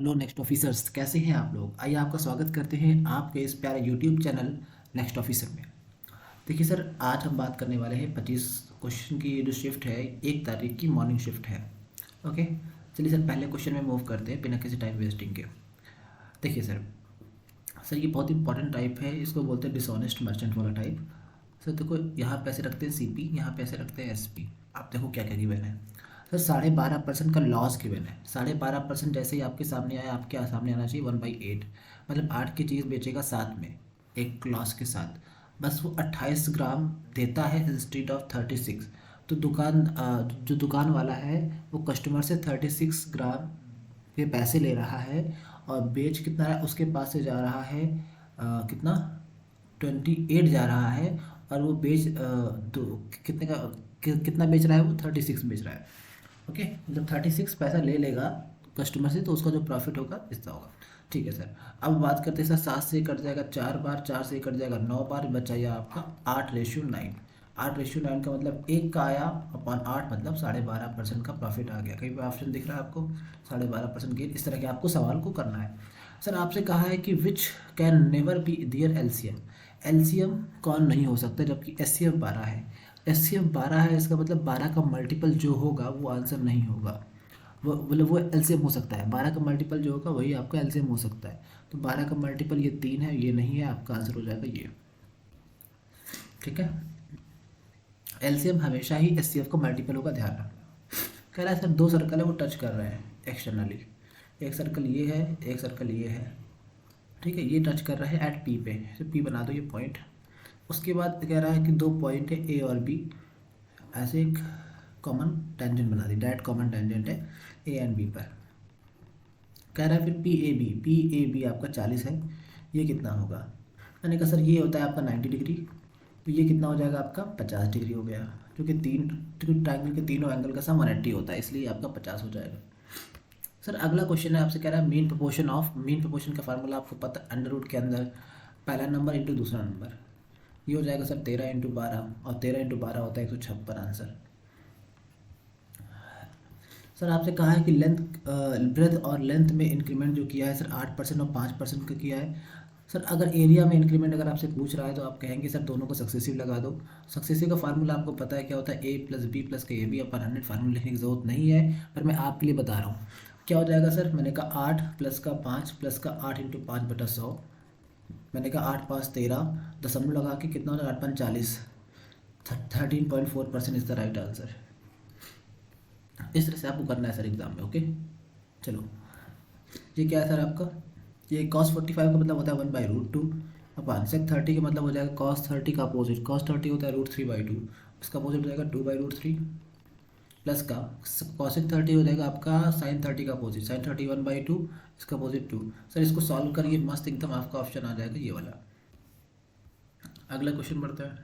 Hello next officers, कैसे हैं आप लोग। आइए आपका स्वागत करते हैं आपके इस प्यारे यूट्यूब चैनल नेक्स्ट ऑफिसर में। देखिए सर, आज हम बात करने वाले हैं 25 क्वेश्चन की। जो शिफ्ट है 1 तारीख की मॉर्निंग शिफ्ट है। ओके, चलिए सर पहले क्वेश्चन में मूव करते हैं बिना किसी टाइम वेस्टिंग के। देखिए सर ये बहुत इंपॉर्टेंट टाइप है, इसको बोलते हैं डिसऑनेस्ट मर्चेंट वाला टाइप। सर देखो, यहाँ पैसे रखते हैं सीपी, यहाँ पैसे रखते हैं एसपी। आप देखो क्या क्या गिवन है। सर 12.5% का लॉस गिवन है। 12.5% जैसे ही आपके सामने आया, आपके सामने आना चाहिए 1/8, मतलब 8 की चीज़ बेचेगा 7 में, एक लॉस के साथ। बस वो 28 ग्राम देता है इंस्टेड ऑफ 36। तो जो दुकान वाला है वो कस्टमर से 36 ग्राम के पैसे ले रहा है, और बेच कितना रहा है, उसके पास से जा रहा है कितना 28 जा रहा है। और वो तो कितने का कितना बेच रहा है, वो 36 बेच रहा है। ओके, जब 36 पैसा ले लेगा कस्टमर से, तो उसका जो प्रॉफिट होगा इतना होगा। ठीक है सर, अब बात करते हैं सर, 7 से कट जाएगा 4 बार, 4 से कट जाएगा 9 बार, बच जाएगा आपका 8:9। 8:9 का मतलब एक का आया अपॉन 8, मतलब 12.5% का प्रॉफिट आ गया। कहीं पे ऑप्शन दिख रहा है आपको 12.5% गेन। इस तरह के आपको सवाल को करना है। सर आपसे कहा है कि which can never be their LCM. LCM कौन नहीं हो सकता, जबकि एचसीएफ 12 है। एचसीएफ 12 है, इसका मतलब 12 का मल्टीपल जो होगा वो आंसर नहीं होगा। वो मतलब वो एलसीएम हो सकता है, 12 का मल्टीपल जो होगा वही आपका एलसीएम हो सकता है। तो 12 का मल्टीपल ये 3 है, ये नहीं है, आपका आंसर हो जाएगा ये। ठीक है, एलसीएम हमेशा ही एचसीएफ का मल्टीपल होगा, ध्यान रखना। कह रहा है सर 2 सर्कल है वो टच कर रहे हैं एक्सटर्नली। एक सर्कल ये है, एक सर्कल ये है। ठीक है, ये टच कर रहा है एट पी पे, तो पी बना दो ये पॉइंट। उसके बाद कह रहा है कि 2 पॉइंट है ए और बी, ऐसे एक कॉमन टेंजेंट बना दी, डायरेक्ट कॉमन टेंजेंट है ए एंड बी पर। कह रहा है फिर पी ए बी आपका 40 है, ये कितना होगा। मैंने कहा सर ये होता है आपका 90 डिग्री, तो ये कितना हो जाएगा आपका 50 डिग्री हो गया, क्योंकि ट्राइंगल के तीनों एंगल का सम 180 होता है, इसलिए आपका 50 हो जाएगा। सर अगला क्वेश्चन है, आपसे कह रहा है मीन प्रोपोर्शन का फार्मूला आपको पता, अंडर रूट के अंदर पहला नंबर इंटू दूसरा नंबर। ये हो जाएगा सर 13 × 12, और 13 × 12 होता है 156 आंसर। सर आपसे कहा है कि ब्रेथ और लेंथ में इंक्रीमेंट जो किया है सर 8% और 5% का किया है। सर अगर एरिया में इंक्रीमेंट अगर आपसे पूछ रहा है, तो आप कहेंगे सर दोनों को सक्सेसिव लगा दो। सक्सेसिव का फार्मूला आपको पता है क्या होता है, A+B+AB/100। फार्मूला लिखने की ज़रूरत नहीं है, पर मैं आपके लिए बता रहा हूँ। क्या हो जाएगा सर, मैंने कहा 8 + का 5 + का 8 × 5/100। मैंने कहा 8 × 5 = 13, दशमलव लगा के कितना हो जाएगा 8 × 5 = 40। 13.4% इज़ द राइट आंसर। इस तरह से आपको करना है सर एग्ज़ाम में। ओके, चलो ये क्या है सर आपका, ये cos 45 का मतलब होता है 1/√2 अपॉन sec 30 का मतलब हो जाएगा cos 30 का अपोजिट। cos 30 होता है √3/2, उसका अपोजिट हो जाएगा 2/√3, प्लस का cosec 30 हो जाएगा आपका sin 30 का अपोजिट, sin 30 1/2, इसका अपोजिट 2। सर इसको सॉल्व करिए, मस्त एकदम आपका ऑप्शन आ जाएगा ये वाला। अगला क्वेश्चन बढ़ता है।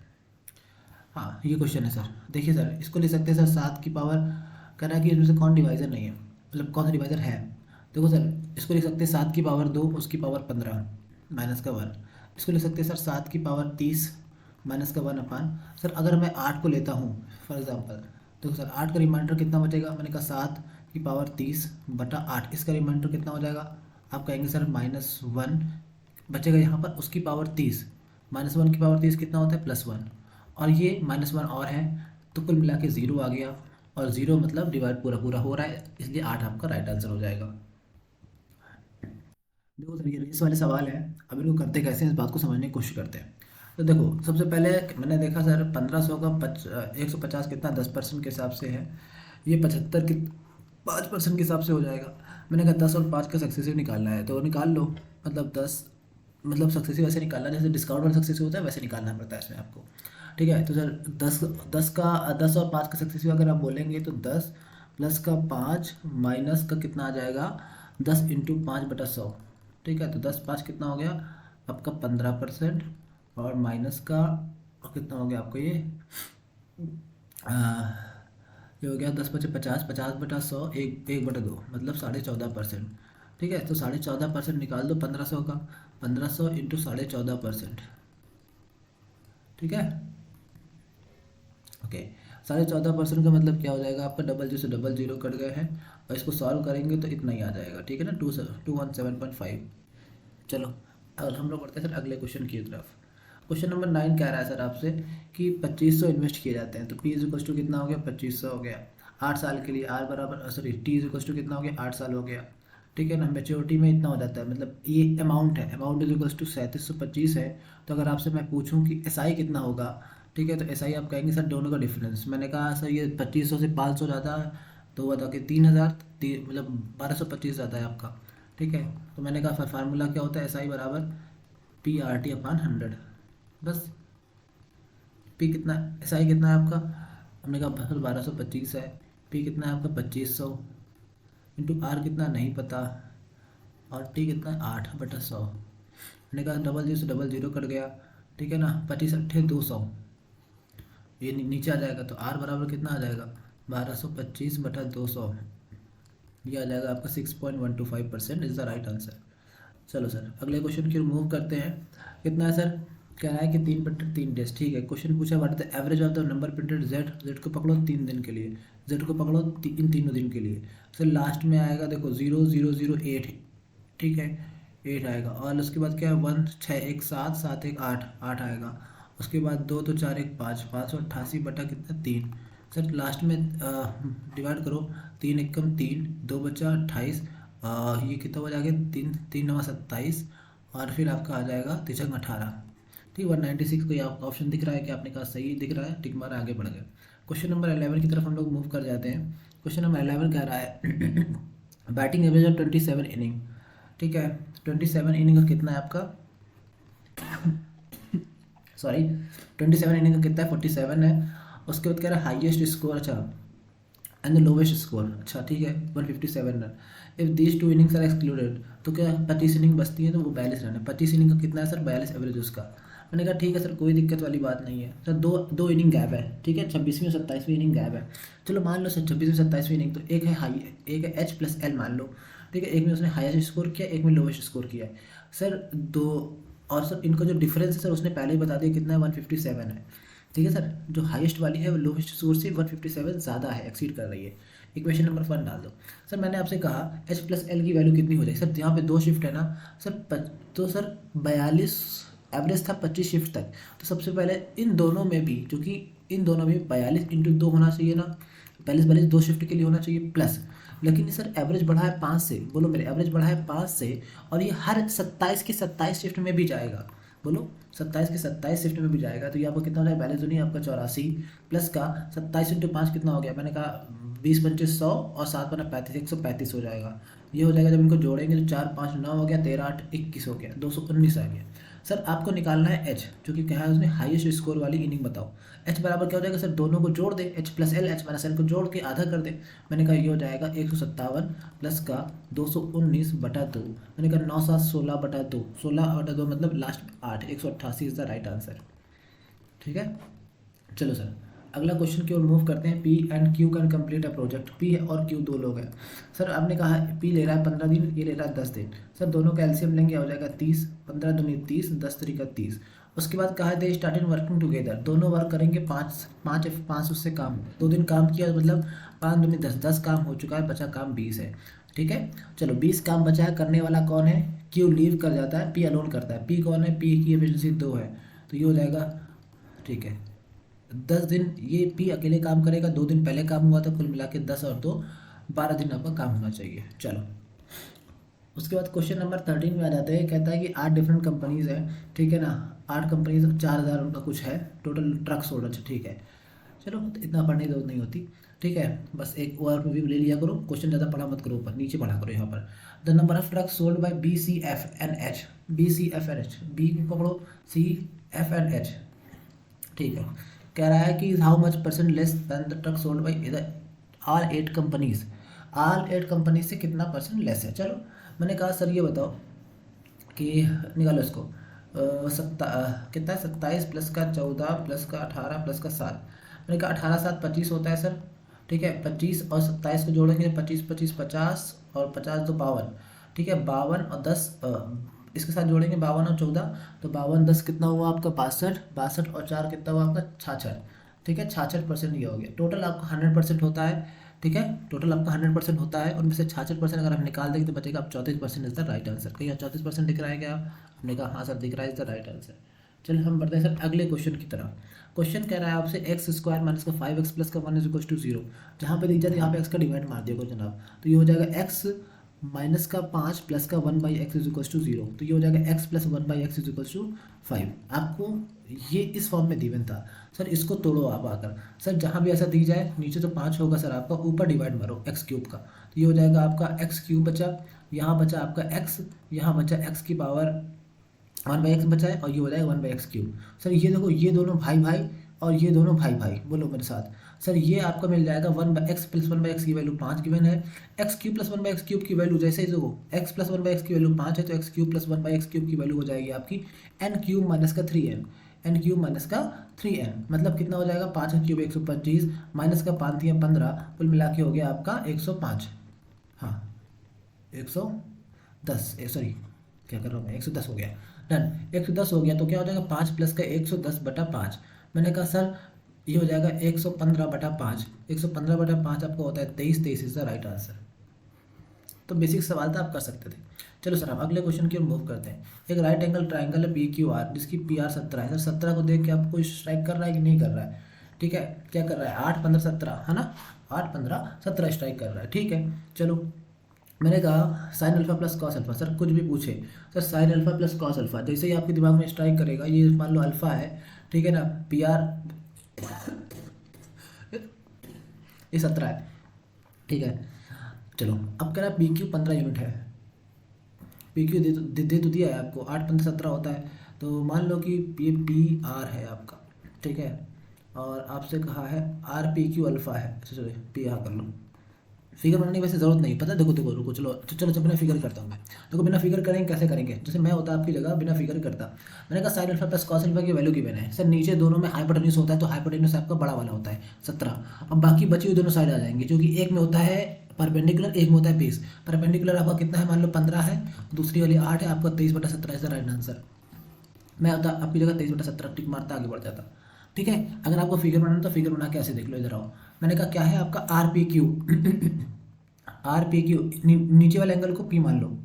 हाँ ये क्वेश्चन है सर, देखिए सर इसको ले सकते हैं सर 7 की पावर। कह रहा है कि इसमें से कौन डिवाइज़र नहीं है, मतलब कौन सा डिवाइज़र है। देखो सर इसको लिख सकते हैं 7 की पावर 2, उसकी पावर 15 माइनस का 1। इसको लिख सकते हैं सर 7 की पावर 30 माइनस का 1 अपान। सर अगर मैं 8 को लेता हूँ फॉर एग्जांपल, देखो सर 8 का रिमाइंडर कितना बचेगा, मैंने कहा 7 की पावर 30/8, इसका रिमाइंडर कितना हो जाएगा। आप कहेंगे सर -1 बचेगा यहाँ पर, उसकी पावर 30, -1 की पावर 30 कितना होता है +1, और ये -1 और है, तो कुल मिला के 0 आ गया। और 0 मतलब डिवाइड पूरा पूरा हो रहा है, इसलिए 8 आपका राइट आंसर हो जाएगा। देखो सर ये रेस वाले सवाल है, अब इनको करते कैसे हैं इस बात को समझने की कोशिश करते हैं। तो देखो सबसे पहले मैंने देखा सर 1500 का 150 कितना 10% के हिसाब से है, ये 75 के 5% के हिसाब से हो जाएगा। मैंने कहा 10 और 5 का सक्सेसिव निकालना है, तो निकाल लो। मतलब 10 मतलब सक्सेसिव ऐसे निकालना जैसे डिस्काउंट वाला सक्सेसिव होता है, वैसे निकालना पड़ता है इसमें आपको। ठीक है, तो सर 10 और 5 का सक्सेसिव अगर आप बोलेंगे, तो 10 प्लस का 5 माइनस का कितना आ जाएगा 10 × 5/100। ठीक है, तो 10 5 कितना हो गया आपका 15%, और माइनस का कितना हो गया आपको ये हो गया 10 × 5 = 50, 50/100, 1/2 मतलब 14.5%। ठीक है, तो 14.5% निकाल दो 1500 का, 1500 × 14.5%। ठीक है, ओके। 14.5% का मतलब क्या हो जाएगा आपका, डबल जीरो कट गए हैं, और इसको सॉल्व करेंगे तो इतना ही आ जाएगा, ठीक है ना, 217.5। चलो अब हम लोग बढ़ते हैं सर अगले क्वेश्चन की तरफ। क्वेश्चन नंबर 9 कह रहा है सर आपसे कि 2500 इन्वेस्ट किए जाते हैं, तो पी इज इक्वल टू कितना हो गया, 2500 हो गया 8 साल के लिए, आर बराबर sorry T is equal to कितना हो गया, 8 साल हो गया, ठीक है ना। मेच्योरिटी में इतना हो जाता है, मतलब ये अमाउंट है, अमाउंट इज इक्वल टू 3725 है। तो अगर आपसे मैं पूछूं कि एस आई कितना होगा, ठीक है, तो एस आई आप कहेंगे सर दोनों का डिफरेंस। मैंने कहा सर ये 2500 से 500 ज़्यादा है, तो वो बताओ कि 3000, मतलब 1225 ज़्यादा है आपका, ठीक है। तो मैंने कहा फार्मूला क्या होता है, एस आई बराबर पी आर टी अपॉन 100, बस। पी कितना, एस आई कितना है आपका, हमने कहा फसल 1225 है, पी कितना है आपका 2500, इंटू आर कितना नहीं पता, और टी कितना है 8/100। मैंने कहा डबल जीरो से डबल जीरो कट गया, ठीक है ना, 25 अट्ठे 200, ये नीचे आ जाएगा, तो आर बराबर कितना आ जाएगा 1225/200, ये आ जाएगा आपका 6.125% इज़ द राइट आंसर। चलो सर अगले क्वेश्चन की मूव करते हैं। कितना है सर, कह रहा है कि 3/3 डेज, ठीक है। क्वेश्चन पूछा what is the average of the number printed Z, Z को पकड़ो 3 दिन के लिए, जेड को पकड़ो इन तीनों दिन के लिए। सर लास्ट में आएगा देखो 0008, ठीक है 8 आएगा, और उसके बाद क्या है 1 6 1 7 7 1 8 8 आएगा, उसके बाद 2 तो 4 1 5 588 बटा कितना 3। सर लास्ट में डिवाइड करो, 3 एकम 3, 2 बचा 28, ये कितना हो जाएगा 3 3 9 27, और फिर आपका आ जाएगा 3 18, ठीक 196। को आपका ऑप्शन दिख रहा है कि आपने कहा सही दिख रहा है, टिक मारा आगे बढ़ गए। क्वेश्चन नंबर 11 की तरफ हम लोग मूव कर जाते हैं। क्वेश्चन नंबर 11 कह रहा है बैटिंग एवरेज ऑफ 27 इनिंग, ठीक है। 27 इनिंग का कितना है आपका, सॉरी 27 इनिंग का कितना है 47 है। उसके बाद कह रहा है हाईएस्ट स्कोर, अच्छा एंड द लोवेस्ट स्कोर, अच्छा ठीक है 157 run. If these 2 innings are excluded, तो क्या 25 इनिंग बचती है, तो वो 42 रन है। 25 इनिंग का कितना है सर 42 एवरेज उसका। मैंने कहा ठीक है सर कोई दिक्कत वाली बात नहीं है सर, दो इनिंग गैप है, ठीक है 26वीं और 27वीं इनिंग गैप है। चलो मान लो सर 26वीं 27वीं इनिंग, तो एक है हाई, एक है एच प्लस एल मान लो, ठीक है। एक में उसने हाईएस्ट स्कोर किया, एक में लोवेस्ट स्कोर किया है सर, दो। और सर इनका जो डिफरेंस है सर उसने पहले ही बता दिया कितना है 157 है, ठीक है सर। जो हाईएस्ट वाली है वो लोवेस्ट स्कोर से 157 ज़्यादा है, एक्सीड कर रही है। इक्वेशन नंबर 1 डाल दो। सर मैंने आपसे कहा एच प्लस एल की वैल्यू कितनी हो जाएगी सर, यहाँ पे 2 शिफ्ट है ना सर, तो सर 42 एवरेज था 25 शिफ्ट तक। तो सबसे पहले इन दोनों में भी, क्योंकि इन दोनों में 42 × 2 होना चाहिए ना, 42 2 शिफ्ट के लिए होना चाहिए प्लस, लेकिन सर एवरेज बढ़ा है 5 से, बोलो मेरे एवरेज बढ़ा है 5 से, और ये हर 27 की 27 शिफ्ट में भी जाएगा, बोलो 27 की 27 शिफ्ट में भी जाएगा। तो ये आपको कितना हो जाएगा, बैलेंस नहीं आपका 84 प्लस का 27 × 5 कितना हो गया, मैंने कहा 20 पंचे 100 और 7 बना 35, 135 हो जाएगा। ये हो जाएगा जब इनको जोड़ेंगे तो 4 5 9 हो गया, 13 8 21 हो गया, 219 आ गया। सर आपको निकालना है एच, जो कि कहा है उसने हाईएस्ट स्कोर वाली इनिंग बताओ। एच बराबर क्या हो जाएगा सर, दोनों को जोड़ दे, H plus L, H minus L को जोड़ के आधा कर दे। मैंने कहा ये हो जाएगा 157 प्लस का 219/2, मैंने कहा 9 7 16/2, 16/2 मतलब लास्ट में 8, 188 इज द राइट आंसर, ठीक है। चलो सर अगला क्वेश्चन की ओर मूव करते हैं। P and Q can complete a project, P है और क्यू 2 लोग हैं। सर आपने कहा पी ले रहा है 15 दिन, ये ले रहा है 10 दिन। सर दोनों का एलसीएम लेंगे, हो जाएगा 30, 15 दूनी 30, 10 तरीका 30। उसके बाद कहा दे स्टार्टेड वर्किंग टुगेदर, दोनों वर्क करेंगे 5 उससे काम, 2 दिन काम किया मतलब 5 दूनी 10, 10 काम हो चुका है, बचा काम 20 है, ठीक है। चलो 20 काम बचा है, करने वाला कौन है, क्यू लीव कर जाता है, पी अलोन करता है। पी कौन है, पी की एफिशिएंसी 2 है, तो ये हो जाएगा, ठीक है 10 दिन ये पी अकेले काम करेगा, 2 दिन पहले काम हुआ था, कुल मिला के 10 और 2 12 दिन आपका काम होना चाहिए। चलो उसके बाद क्वेश्चन नंबर 13 में आ जाते हैं। कहता है कि 8 डिफरेंट कंपनीज है, ठीक है ना, 8 कंपनीज 4000 उनका कुछ है टोटल ट्रक सोल्ड, अच्छा ठीक है। चलो इतना पढ़ने की जरूरत नहीं होती, ठीक है, बस एक ओवरव्यू ले लिया करो, क्वेश्चन ज़्यादा पढ़ा मत करो, ऊपर नीचे पढ़ा करो। यहाँ पर the number of truck sold by BCFNH, BCFNH, B पकड़ो, CFNH, ठीक है। कह रहा है कि how much % less than the truck sold by इधर ऑल 8 कंपनीज, ऑल 8 कंपनीज से कितना % लेस है। चलो मैंने कहा सर ये बताओ कि निकालो इसको, कितना है 27 प्लस का 14 प्लस का 18 प्लस का 7। मैंने कहा 18 7 25 होता है सर, ठीक है। 25 और 27 को जोड़ेंगे 25 25 50 और 50 तो 52, ठीक है। 52 और 10 इसके साथ जोड़ेंगे 52 और 14, तो 52 10 कितना हुआ आपका 62, 62 और 4 कितना हुआ आपका 66, ठीक है, 66% ये हो गया। टोटल आपका 100% होता है, ठीक है, टोटल आपका 100% होता है, उनमें से 66% अगर हम निकाल देंगे तो बचेगा आप 34% इज द राइट आंसर। कहीं 34% दिख रहा है क्या? हमने कहा हाँ सर दिख रहा है, इज द राइट आंसर। चलिए हम बढ़ते हैं सर अगले क्वेश्चन की तरफ। क्वेश्चन कह रहा है आपसे एक्स स्क्वायर माइनस का 5x प्लस का 1 इज इक्वल टू 0। जहाँ पे दिख जाता है यहाँ पे एक्स का डिवाइड मार दिया करो जनाब, तो ये हो जाएगा एक्स माइनस का 5 प्लस का 1/x इज इक्वल टू 0। तो ये हो जाएगा x plus 1/x is equal to 5। आपको ये इस फॉर्म में गिवन था सर, इसको तोड़ो आप आकर। सर जहाँ भी ऐसा दी जाए, नीचे तो 5 होगा सर आपका, ऊपर डिवाइड मारो एक्स क्यूब का, तो ये हो जाएगा आपका एक्स क्यूब बचा, यहाँ बचा आपका एक्स, यहाँ बचा एक्स की पावर 1/x बचा है, और ये हो जाएगा 1/x क्यूब। सर ये देखो, ये दोनों भाई भाई और ये दोनों भाई भाई, बोलो मेरे साथ। सर ये आपका मिल जाएगा 1/x प्लस 1/x की वैल्यू 5 गिवन है। X cube plus 1/x cube की वैल्यू जैसे ही देखो x प्लस 1/x की वैल्यू 5 है, तो x cube plus 1/x cube की वैल्यू हो जाएगी आपकी n क्यूब माइनस का 3n, n क्यूब माइनस का 3n, मतलब कितना हो जाएगा 5 क्यूब 125 माइनस का 5 या 15, कुल मिला के हो गया आपका 105। हाँ 110, सॉरी क्या कर रहा हूँ मैं, 110 हो गया। डन, 110 हो गया तो क्या हो जाएगा 5 प्लस का 110/5। मैंने कहा सर ये हो जाएगा 115/5। 115/5 आपको होता है 23, 23 इज द राइट आंसर। तो बेसिक सवाल था, आप कर सकते थे। चलो सर आप अगले क्वेश्चन की ओर मूव करते हैं। एक राइट एंगल ट्राइंगल है PQR, जिसकी PR 17 है। सर 17 को देख के आपको स्ट्राइक कर रहा है कि नहीं कर रहा है? ठीक है, क्या कर रहा है 8 15 17 है ना, 8 15 17 स्ट्राइक कर रहा है। ठीक है, चलो मैंने कहा sine alpha plus cos alpha. Sir कुछ भी पूछे, sir sine alpha plus cos alpha जैसे ही आपके दिमाग में स्ट्राइक करेगा, ये मान लो अल्फा है, ठीक है ना, PR ये 17 है, ठीक है। चलो अब कह रहा है PQ 15 यूनिट है। PQ दे तो दिया है आपको, 8 15 17 होता है, तो मान लो कि ये PR है आपका, ठीक है, और आपसे कहा है RPQ अल्फा है। चलो PR कर लो, फिगर बनाने की वैसे ज़रूरत नहीं, पता है, देखो देखो रुको, चलो चलो बिना फिगर करता हूँ मैं। देखो बिना फिगर करेंगे कैसे करेंगे, जैसे मैं होता आपकी जगह बिना फिगर करता। मैंने कहा sine alpha plus cos alpha की वैल्यू गिवन है। सर नीचे दोनों में हाइपोटेन्यूस होता है, तो हाइपोटेन्यूस आपका बड़ा वाला होता है 17। अब बाकी बची हुई दोनों साइड आ जाएंगे, क्योंकि एक में होता है परपेंडिकुलर, एक में होता है बेस। परपेंडिकुलर आपका कितना है, मान लो 15 है, दूसरी वाली 8 है, आपका 23/17 इज द राइट आंसर। मैं होता आपकी जगह 23/17 टिक मारता, आगे बढ़ जाता। ठीक है, अगर आपको फिगर बनाना तो फिगर बना के ऐसे देख लो, इधर आओ। मैंने कहा क्या है आपका RPQ RPQ, नीचे वाले एंगल को P मान लो,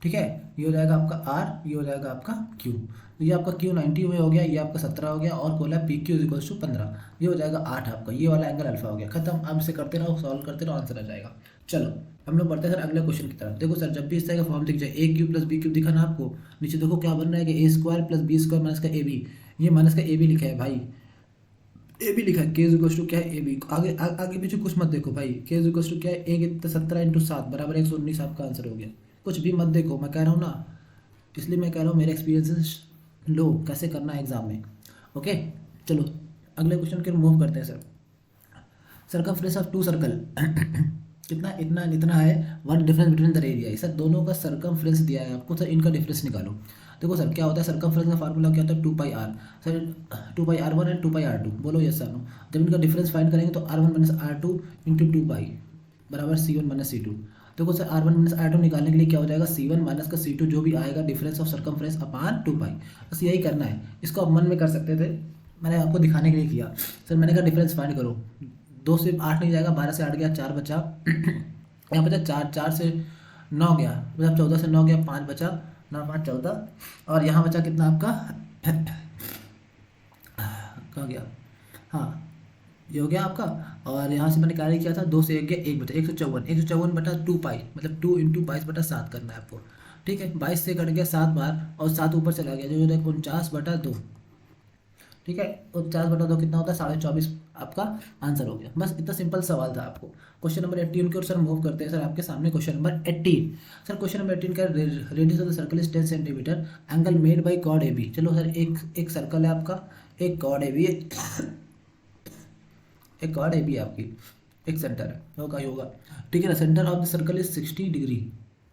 ठीक है, ये हो जाएगा आपका R, ये हो जाएगा आपका Q। तो ये आपका Q 90 में हो गया, ये आपका 17 हो गया, और बोला PQ इज इक्वल टू 15, ये हो जाएगा 8 आपका, ये वाला एंगल अल्फा हो गया। खत्म, अब इसे करते रहो, सॉल्व करते रहो, आंसर आ जाएगा। चलो हम लोग बढ़ते हैं सर अगले क्वेश्चन की तरफ। देखो सर जब भी इस तरह का फॉर्म दिख जाए, A³ प्लस B³ दिखा ना आपको, नीचे देखो क्या बन रहा है कि A² प्लस B² माइनस का AB, ये माइनस का AB लिखा है भाई, AB लिखा है, K इज इक्वल टू क्या है AB, आगे पीछे कुछ मत देखो भाई, K इज इक्वल टू क्या है, 17 × 7 बराबर 119 आपका आंसर हो गया। कुछ भी मत देखो, मैं कह रहा हूँ ना, इसलिए मैं कह रहा हूँ मेरे एक्सपीरियंसेस लो कैसे करना है एग्जाम में। ओके चलो अगले क्वेश्चन की मूव करते हैं sir. Circumference of two circle कितना, इतना इतना है, one difference between the area. Sir दोनों का सर्कमफ्रेंस दिया है आपको, सर इनका डिफरेंस निकालो। देखो सर क्या होता है, सर्कमफ्रेंस का फार्मूला क्या होता है 2πr। Sir 2πr1 and 2πr2, बोलो यस सर नो। जब इनका डिफरेंस फाइंड करेंगे तो R1 माइनस R2 इंटू 2π बराबर C1 माइनस C2। देखो सर R1 माइनस R2 निकालने के लिए क्या हो जाएगा, C1 माइनस का C2 जो भी आएगा डिफरेंस ऑफ सर्कमफ्रेंस अपान 2π। बस यही करना है, इसको आप मन में कर सकते थे, मैंने आपको दिखाने के लिए किया। सर मैंने कहा डिफरेंस फाइंड करो, 2 से 8 नहीं जाएगा, 12 से 8 गया, 4 बचा, यहाँ बचा 4, 4 से 9 गया, मतलब 14 से 9 गया, 5 बचा, 9 5 14, और यहाँ बचा कितना आपका कहाँ गया, हाँ ये हो गया आपका। और यहाँ से मैंने कार्य किया था, 2 से 1 गया, 1 बचा, 154 बटा 2π, मतलब 2 × 22/7 करना है आपको। ठीक है, 22 से कट गया 7 बार, और 7 ऊपर चला गया, जो है 49/2। ठीक है, 49/2 कितना होता है, 24.5 आपका आंसर हो गया। बस इतना सिंपल सवाल था आपको। क्वेश्चन नंबर 18 की ओर सर मूव करते हैं। सर आपके सामने question number 18। Sir question number 18 का radius of the circle is 10 centimetre, angle made by chord AB। चलो सर एक सर्कल है आपका, एक कॉर्ड AB है, एक कॉर्ड AB है आपकी, एक सेंटर है, होगा ठीक है ना। Centre of the circle is 60 degree.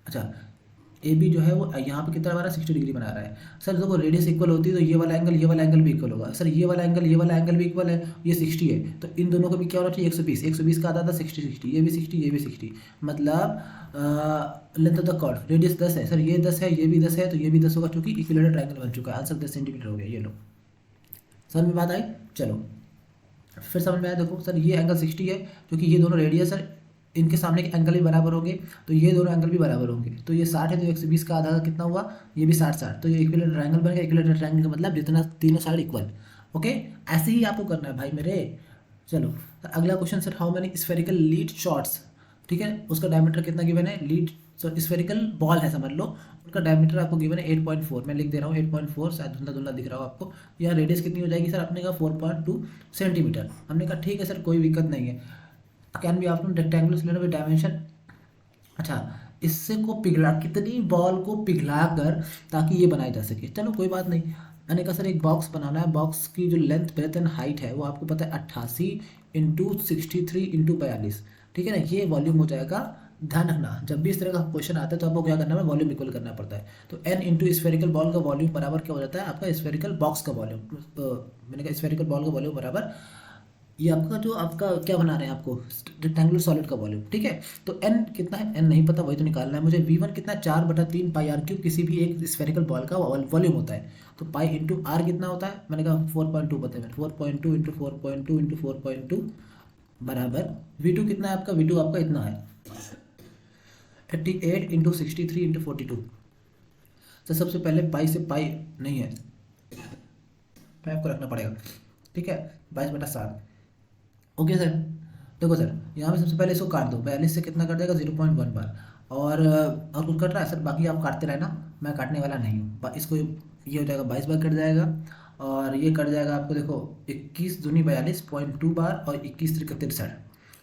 अच्छा AB जो है वो यहाँ पे कितना बना रहा है, 60 डिग्री बना रहा है। सर देखो रेडियस इक्वल होती है तो ये वाला एंगल भी इक्वल होगा। सर ये वाला एंगल भी इक्वल है, ये 60 है, तो इन दोनों का भी क्या होना चाहिए 120 का आधा था 60, ये भी 60, मतलब length of the chord, radius 10 है, सर ये 10 है, ये भी 10 है, तो ये भी 10 होगा, क्योंकि इक्विलेटरल ट्रायंगल बन चुका है। आंसर 10 सेंटीमीटर हो गया, ये लो। सर में बात आई, चलो फिर समझ में आया। देखो सर ये एंगल 60 है क्योंकि ये दोनों रेडियस है, इनके सामने के एंगल भी बराबर होंगे, तो ये दोनों एंगल भी बराबर होंगे। तो ये 60 है तो 120 का आधा कितना हुआ, ये भी 60 तो ये इक्विलेटरल ट्रायंगल बन गया। इक्विलेटरल ट्रायंगल का मतलब जितना तीनों साइड इक्वल। ओके, ऐसे ही आपको करना है भाई मेरे। चलो तो अगला question sir, how many spherical lead shots, ठीक है, उसका डायमीटर कितना गिवन है, लीड स्फेरिकल बॉल है समझ लो, उनका डायमीटर आपको गिवन है 8.4, मैं लिख दे रहा हूँ 8.4, शायद धुंधला धुंधला दिख रहा हो आपको। यहाँ रेडियस कितनी हो जाएगी सर, आपने कहा 4.2 सेंटीमीटर। हमने कहा ठीक है सर कोई दिक्कत नहीं है। Can be option rectangular cylinder with dimension. अच्छा, इससे को पिघला, कितनी बॉल को पिघला कर ताकि ये बनाई जा सके। चलो कोई बात नहीं। मैंने कहा सर एक बॉक्स बनाना है, बॉक्स की जो लेंथ ब्रेथ एंड हाइट है वो आपको पता है 88 इंटू 63 इंटू 42, ठीक है ना, ये वॉल्यूम हो जाएगा। ध्यान रखना जब भी इस तरह का क्वेश्चन आता है तो आपको क्या करना है, वॉल्यूम इक्वल करना पड़ता है। तो एन इंटू स्फेरिकल बॉल का वॉल्यूम बराबर क्या हो जाता है आपका, स्फेरिकल बॉक्स का वॉल्यूम। मैंने कहा स्फेरिकल बॉल का वॉल्यूम बराबर ये आपका जो आपका क्या बना रहे हैं आपको, रेक्टेंगुलर सॉलिड का वॉल्यूम, ठीक है। तो एन कितना है, एन नहीं पता, वही तो निकालना है मुझे। V1 कितना है, 4/3 पाई आर क्यूब, किसी भी एक स्फेरिकल बॉल का वॉल्यूम होता है। तो पाई इंटू आर कितना होता है, मैंने कहा 4.2 पता है, 4.2 इंटू 4.2 इंटू 4.2 बराबर V2 कितना है आपका, V2 आपका इतना है 38 इंटू 63 इंटू 42। तो सबसे पहले पाई से पाई नहीं है, पाई आपको रखना पड़ेगा, ठीक है, 22/7। ओके सर, देखो सर यहाँ पे सबसे पहले इसको काट दो, 42 से कितना कट जाएगा 0.1 बार। और कुछ कट रहा है सर, बाकी आप काटते रहना, मैं काटने वाला नहीं हूँ। इसको ये हो जाएगा 22 बार कट जाएगा, और ये कट जाएगा आपको देखो 21 दूनी 42.2 बार, और 21 त्रिक 63,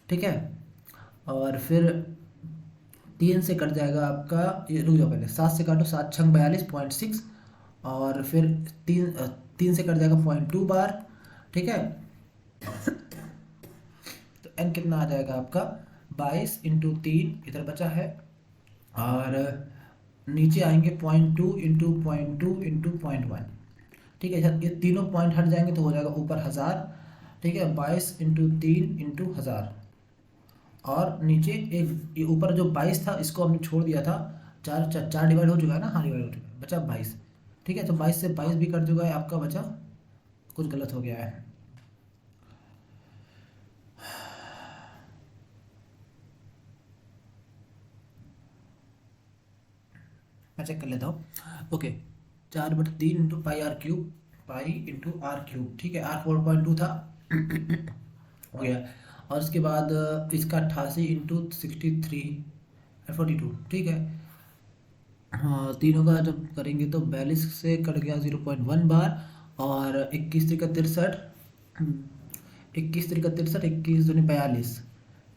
ठीक है। और फिर 3 से कट जाएगा आपका, ये रुक जाओ पहले, 7 से काटो, 7 छंग 42.6, और फिर 3 से कट जाएगा 0.2 बार, ठीक है। एन कितना आ जाएगा आपका 22 इंटू 3 इधर बचा है, और नीचे आएंगे 0.2 इंटू 0.2 इंटू 0.1, ठीक है। ये तीनों पॉइंट हट जाएंगे तो हो जाएगा ऊपर 1000, ठीक है, 22 इंटू 3 इंटू 1000, और नीचे एक ये ऊपर जो 22 था इसको हमने छोड़ दिया था, चार डिवाइड हो चुका है ना, हाँ डिवाइड हो चुका है, बचा 22, ठीक है। तो 22 से 22 भी कट चुका है आपका, बचा कुछ गलत हो गया है, मैं चेक कर लेता हूँ। Okay, 4/3 into pi r cube, pi into r cube, ठीक है, आर 4.2 था हो गया। और उसके बाद इसका 88 इंटू 63 42, ठीक है। हाँ, तीनों का जब करेंगे तो 42 से कट गया 0.1 बार, और 21 त्रिक 63, 21 त्रिक 63, 21 दूनी 42,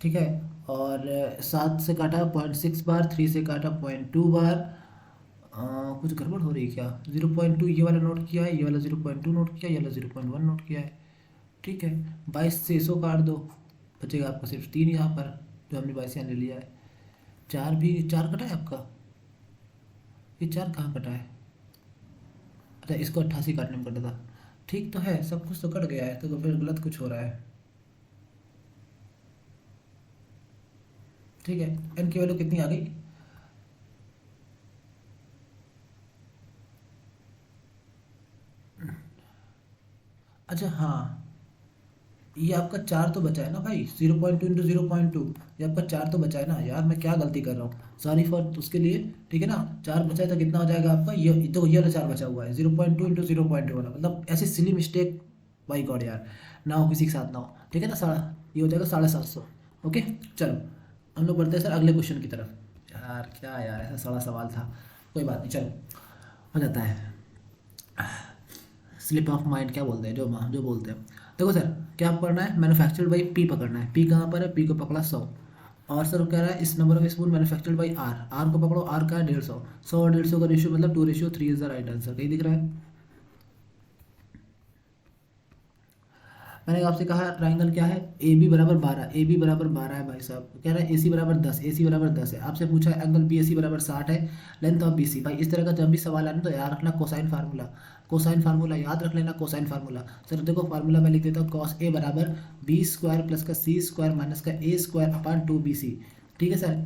ठीक है। और 7 से काटा 0.6 बार, 3 से काटा 0.2 बार। कुछ गड़बड़ हो रही है क्या, 0.2 ये वाला नोट किया है, ये वाला 0.2 नोट किया है, ये वाला 0.1 नोट किया है, ठीक है। 22 से इसको काट दो, बचेगा आपका सिर्फ 3 यहाँ पर, जो हमने 22 यहाँ ले लिया है। 4 भी, 4 कटा है आपका, ये 4 कहाँ कटा है, अच्छा इसको 88 काटने में कटा था, ठीक तो है, सब कुछ तो कट गया है, तो फिर गलत कुछ हो रहा है, ठीक है। एन की वैल्यू कितनी आ गई, अच्छा हाँ, ये आपका 4 तो बचा है ना भाई, 0.2 इंटू 0.2, ये आपका 4 तो बचा है ना यार, मैं क्या गलती कर रहा हूँ, सॉरी फॉर उसके लिए, ठीक है ना। 4 बचा है तो कितना हो जाएगा आपका, ये तो ये वाला 4 बचा हुआ है, 0.2 इंटू 0.2 वाला, मतलब ऐसी सिली मिस्टेक बाई गॉड यार ना हो किसी के साथ ना हो, ठीक है ना। ये हो जाएगा 750। ओके, चलो हम लोग बढ़ते हैं सर अगले क्वेश्चन की तरफ। यार क्या यार, ऐसा सारा सवाल था, कोई बात नहीं, चलो हो जाता है, स्लिप ऑफ माइंड क्या बोलते हैं, जो बोलते हैं। देखो सर क्या पढ़ना है, मैन्युफैक्चर्ड बाई पी पकड़ना है, पी कहाँ पर है, पी को पकड़ा 100, और सर कह रहा है इस number of spoon manufactured by R, R को पकड़ो, आर का है 150, 100 और 150 का रेशियो मतलब 2:3 इज द राइट आंसर, कहीं दिख रहा है। मैंने आपसे कहा ट्राइंगल क्या है, ए बी बराबर 12, ए बी बराबर 12 है भाई साहब, कह रहा है ए सी बराबर 10, ए सी बराबर 10 है। आपसे पूछा है एंगल बी ए सी बराबर 60 है, लेंथ ऑफ बी सी। भाई इस तरह का जब भी सवाल आना तो याद रखना कोसाइन फार्मूला, कोसाइन फार्मूला याद रख लेना, कोसाइन फार्मूला। सर देखो फार्मूला मैं लिख देता हूँ, कॉस ए बराबर बी स्क्वायर प्लस का सी स्क्वायर माइनस का ए स्क्वायर अपान 2bc, ठीक है सर।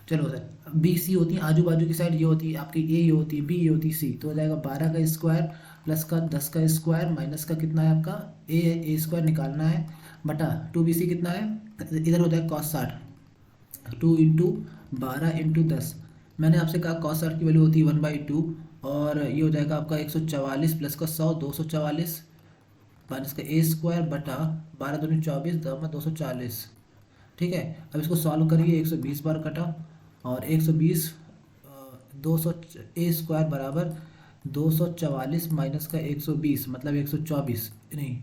चलो सर बी सी होती है आजू बाजू की साइड, ये होती है आपकी ए, ये होती है बी, ये होती है सी, तो हो जाएगा 12 का स्क्वायर प्लस का 10 का स्क्वायर माइनस का कितना है आपका ए स्क्वायर निकालना है, बटा 2BC कितना है, इधर होता है cos 60, 2 इंटू 12 इंटू 10। मैंने आपसे कहा cos 60 की वैल्यू होती है 1/2, और ये हो जाएगा आपका 144 प्लस का 100 244 माइनस का ए स्क्वायर बटा 12 दूनी 24 दमा 240। ठीक है, अब इसको सॉल्व करिए, 120 बार कटा, और 120 200 ए स्क्वायर बराबर 244 माइनस का 120 मतलब 124, नहीं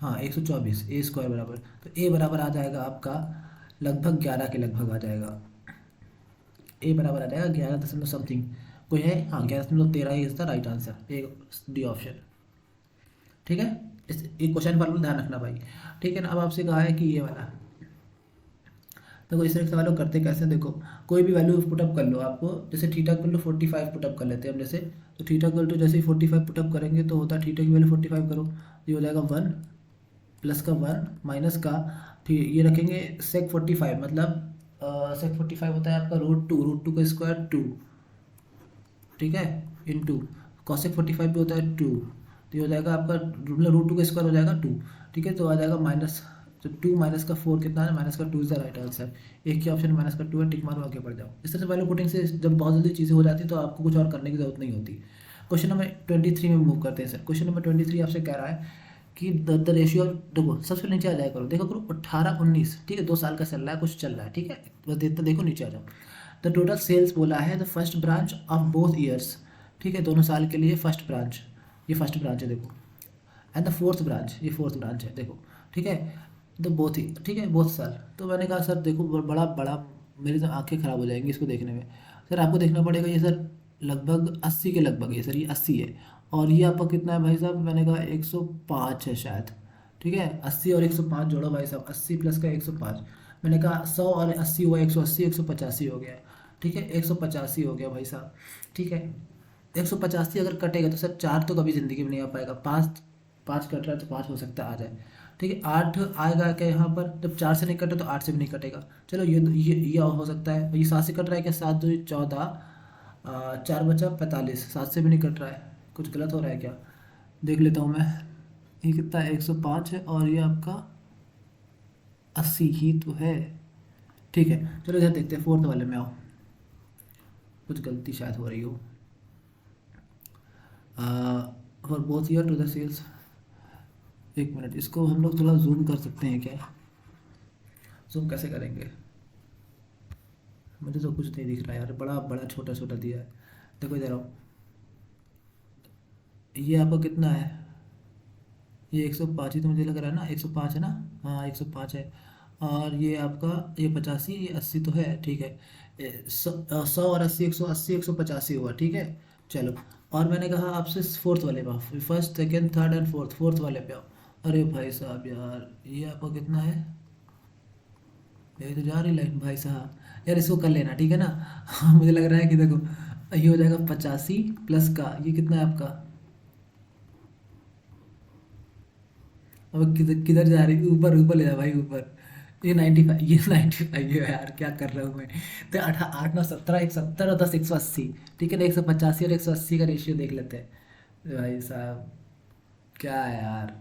हाँ 124 ए स्क्वायर बराबर, तो ए बराबर आ जाएगा आपका लगभग 11 के लगभग आ जाएगा। ए बराबर आ जाएगा 11 दशमलव समथिंग, कोई है, हाँ 11.13 is the right answer, A D option. ठीक है, इस एक क्वेश्चन फॉर्मूला ध्यान रखना भाई। ठीक है ना, अब आपसे कहा है कि ये वाला, देखो इस तरह के सवालों करते कैसे, देखो कोई भी वैल्यू पुटअप कर लो, आपको जैसे थीटा इक्वल टू 45 पुटअप कर लेते हैं हम जैसे, तो थीटा इक्वल टू जैसे ही 45 पुटअप करेंगे तो होता है थीटा की वैल्यू 45 करो, ये हो जाएगा 1 प्लस का 1 माइनस का, फिर ये रखेंगे सेक 45 मतलब सेक 45 होता है आपका रूट टू का स्क्वायर 2, ठीक है, इंटू कॉसेक 45 भी होता है 2, तो ये हो जाएगा आपका मतलब रूट 2 का स्क्वायर हो जाएगा 2। ठीक है, तो आ जाएगा माइनस, तो 2 माइनस का 4 कितना है, माइनस का 2 इज द राइट आंसर। एक ही ऑप्शन माइनस का 2 है, टिक मारो आगे बढ़ जाओ। इस तरह से वैल्यू पुटिंग से जब बहुत जल्दी चीज़ें हो जाती है तो आपको कुछ और करने की जरूरत नहीं होती। क्वेश्चन नंबर 23 में मूव करते हैं सर। क्वेश्चन नंबर 23 आपसे कह रहा है कि द रेशियो, देखो सबसे नीचे आ जाया करो, देखो करो 18 19, ठीक है 2 साल का चल रहा है, कुछ चल रहा है, ठीक है बस देखते देखो नीचे आ जाओ। द टोटल सेल्स बोला है the first branch of both years, ठीक है दोनों साल के लिए फर्स्ट ब्रांच, ये फर्स्ट ब्रांच है देखो, एंड द फोर्थ ब्रांच, ये फोर्थ ब्रांच है देखो, ठीक है तो बोथ ही, ठीक है बोथ साल। तो मैंने कहा सर देखो बड़ा बड़ा मेरी तो आंखें ख़राब हो जाएंगी इसको देखने में। सर आपको देखना पड़ेगा, ये सर लगभग 80 के लगभग है सर, ये 80 है, और ये आपका कितना है भाई साहब, मैंने कहा 105 है शायद, ठीक है 80 और 105 जोड़ो भाई साहब, 80 प्लस का 105, मैंने कहा 100 और 80 हुआ 180, 185 हो गया, ठीक है 185 हो गया भाई साहब। ठीक है 185 अगर कटेगा तो सर 4 तो कभी ज़िंदगी में नहीं आ पाएगा, 5 5 कट रहा है तो 5 हो सकता है आ जाए, ठीक है 8 आएगा क्या यहाँ पर, जब 4 से नहीं कटे तो 8 से भी नहीं कटेगा, चलो ये हो सकता है। ये 7 से कट रहा है क्या, 7 2 14, 4 बचा 45, 7 से भी नहीं कट रहा है, कुछ गलत हो रहा है क्या, देख लेता हूँ मैं। ये कितना है 105 है, और ये आपका 80 ही तो है, ठीक है चलो इधर देखते हैं, फोर्थ वाले में आओ, कुछ गलती शायद हो रही हो। For both year to the sales, एक मिनट इसको हम लोग थोड़ा जूम कर सकते हैं क्या, जूम कैसे करेंगे, मुझे तो कुछ नहीं दिख रहा है यार, बड़ा बड़ा छोटा छोटा दिया है। देखो इधर आओ, ये आपका कितना है, ये 105 ही तो मुझे लग रहा है ना, 105 है ना, हाँ 105 है, और ये आपका ये 85, ये 80 तो है, ठीक है 100 और 80 180 185 हुआ, ठीक है चलो। और मैंने कहा आपसे फोर्थ वाले पे आओ, first second third and fourth वाले पे आओ। अरे भाई साहब यार ये आपका कितना है, ये तो जा रही लाइन भाई साहब, यार इसको कर लेना ठीक है ना। मुझे लग रहा है कि देखो ये हो जाएगा 85 प्लस का ये कितना है आपका, अब किधर किधर जा रही, ऊपर ऊपर ले जा भाई ऊपर, ये 95, ये 95 है यार, क्या कर रहा हूँ मैं। तो 8 8 9 17 170 और 10 180, ठीक है ना 185 और 180 का रेशियो देख लेते हैं भाई साहब, क्या है यार,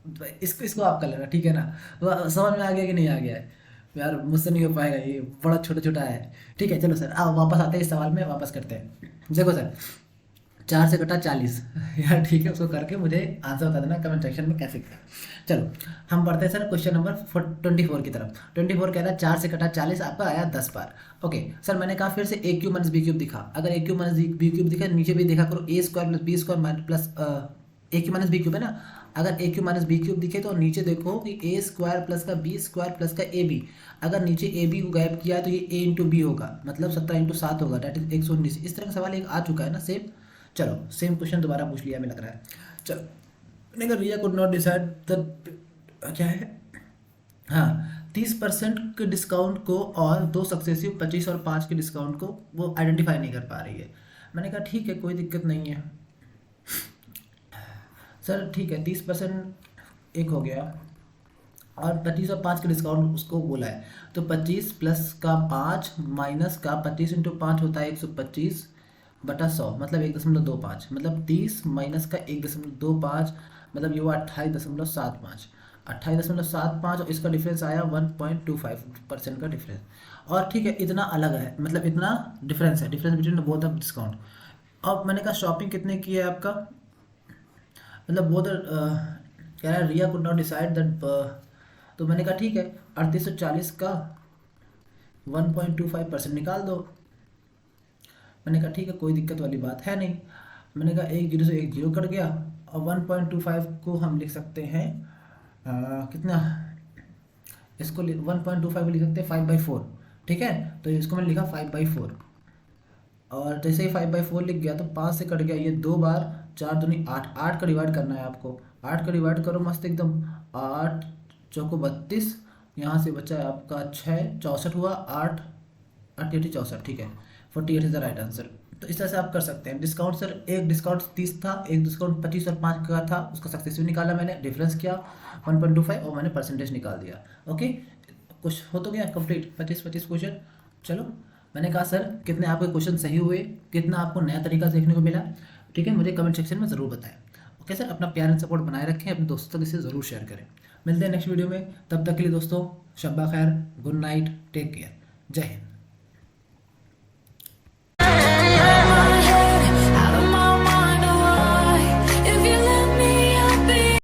तो इसको इसको आप कर लेना ठीक है ना। समझ में आ गया कि नहीं आ गया है, यार मुझसे नहीं हो पाएगा, ये बड़ा छोटा छोटा है। ठीक है चलो सर आओ वापस आते हैं इस सवाल में, वापस करते हैं। देखो सर 4 से कटा 40 यार ठीक है, उसको करके मुझे आंसर बता देना कमेंट सेक्शन में कैसे किया। चलो हम पढ़ते हैं सर क्वेश्चन नंबर 24 की तरफ। 24 कह रहा है 4 से कटा 40 आपका आया 10 बार। ओके सर मैंने कहा फिर से A cube minus B cube दिखा, अगर A cube minus B cube दिखा नीचे भी देखा करो, A square plus B square plus A cube minus B cube है ना, अगर A cube minus B cube दिखे तो नीचे देखो कि ए स्क्वायर प्लस का बी स्क्वायर प्लस का ए बी, अगर नीचे ए बी को गायब किया है तो ये ए इंटू बी होगा, मतलब 17 इंटू 7 होगा, डेट इज 119। इस तरह का सवाल एक आ चुका है ना सेम। चलो सेम क्वेश्चन दोबारा पूछ लिया हमें लग रहा है। चलो मैंने कहा रिया कुड नॉट डिसाइड द, क्या है, हाँ 30% के डिस्काउंट को और 2 सक्सेसिव 25 और 5 के डिस्काउंट को वो आइडेंटिफाई नहीं कर पा रही है। मैंने कहा ठीक है कोई दिक्कत नहीं है सर, ठीक है 30% एक हो गया और 25 और 5 के डिस्काउंट उसको बोला है, तो 25 प्लस का 5 माइनस का 25 इंटू 5 होता है 125 बटा 100 मतलब 1.25, मतलब 30 माइनस का 1.25 मतलब ये हुआ 28.75। 28.75 और इसका डिफरेंस आया 1.25% का डिफरेंस। और ठीक है, इतना अलग है, मतलब इतना डिफरेंस है, difference between both of discount. अब मैंने कहा शॉपिंग कितने की है आपका, मतलब वो कह रहा है रिया कुड नॉट डिसाइड दैट, तो मैंने कहा ठीक है 3840 का 1.25% निकाल दो। मैंने कहा ठीक है, कोई दिक्कत वाली बात है नहीं। मैंने कहा एक जीरो से एक जीरो कट गया, और 1.25 को हम लिख सकते हैं कितना, इसको 1.25 लिख सकते हैं 5/4। ठीक है, तो इसको मैंने लिखा 5/4, और जैसे ही 5/4 लिख गया तो 5 से कट गया ये 2 बार, 4 दूनी 8, 8 का डिवाइड करना है आपको। 8 का डिवाइड करो मस्त एकदम, 8 चौको 32, यहाँ से बचा है आपका 6, 64 हुआ, 8 8 8 64, ठीक है 48 इज द राइट आंसर। तो इस तरह से आप कर सकते हैं। डिस्काउंट सर, एक डिस्काउंट 30 था, एक डिस्काउंट 25 और 5 का था, उसका सक्सेसफुल निकाला मैंने, डिफरेंस किया 1.25 और मैंने परसेंटेज निकाल दिया। ओके, कुछ हो तो गया कंप्लीट 25 क्वेश्चन। चलो, मैंने कहा सर कितने आपके क्वेश्चन सही हुए, कितना आपको नया तरीका देखने को मिला, ठीक है, मुझे कमेंट सेक्शन में ज़रूर बताएं। ओके सर, अपना प्यार एंड सपोर्ट बनाए रखें, अपने दोस्तों तक इसे ज़रूर शेयर करें। मिलते हैं नेक्स्ट वीडियो में, तब तक के लिए दोस्तों शब्बा खैर, गुड नाइट, टेक केयर, जय हिंद।